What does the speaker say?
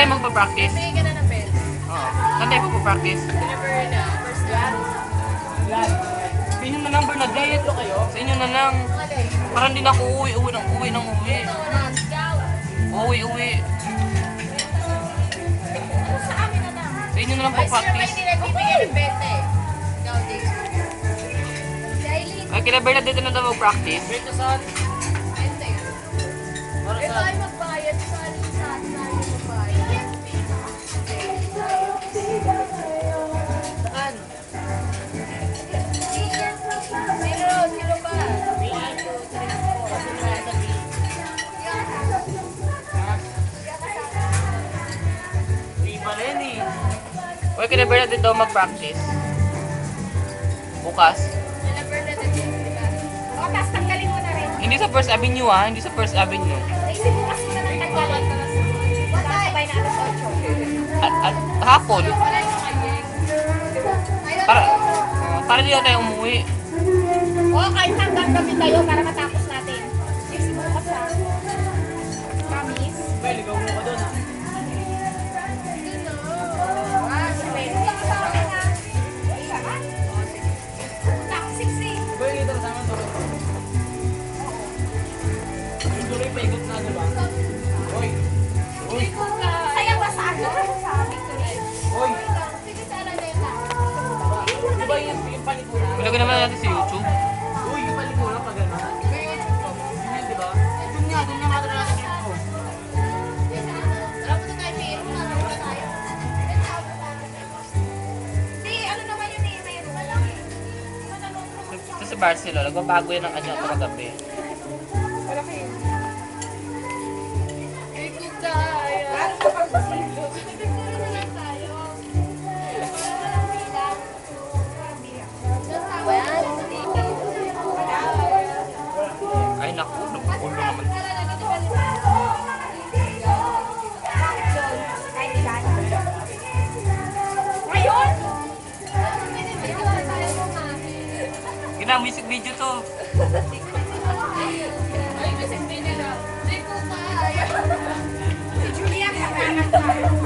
tayo magpa-practice? Bigay ka na ng bell. Oo. Saan tayo magpa-practice? Deliver na. First class. Sa inyo na lang, Bernadette. kayo? Sa inyo na lang. Alin? Parang hindi na ako uwi ng uwi. Ito, Rizal. Uwi. Sa amin na lang. Sa inyo na lang Ay, sir, may pa-practice. hindi nagbibigay ng 20. Ikaw, Dave. Si Aileen, Ay, kila Bernadette na daw mag-practice. Benta saan? 20. Para Ito saan? ay magbayad sa alin sa atin na ay magbayad. Saan? Sino ba? Di ba rin eh? Uy, kila Bernadette daw mag-practice. Bukas. Deliver na din, di ba? O, tapos tanggalin mo na rin. Hindi sa First Avenue ah. Hindi sa First Avenue. Isip bukas mo na ng tanggalan. Sabay na alas 8. At hapon. Wala yung kayeng. Para di na tayo umuwi. O, kahit hanggang gabi tayo para matapos natin. Isip bukas ha. Promise? Well, ikaw mo ka doon ah. Ah, si Mary. Ba yung ito kasama tuloy? Yung tuloy paikot na, di ba? Hoy! Hoy! Sayang ba sa ano? Hoy! Sige sa Alameda. Di ba yung palikuran? Ilagay naman natin sa YouTube. Uy, yung palikuran pag gano'n. Yun, di ba? Doon nga matala natin yung phone. Alam mo na tayo, Mary. Alam mo na tayo. Di, ano naman yun eh, Mary. Ito sa Barcelona. Nagbabago yan ang kanya ito kagabi. Wala kayo. Hindi ko kaya. Nagtagturo na lang tayo. Ay naku, napupulo naman. Ngayon? Gina, music video to. Ay, music video na. Hindi ko kaya. Si Julia, kakanta.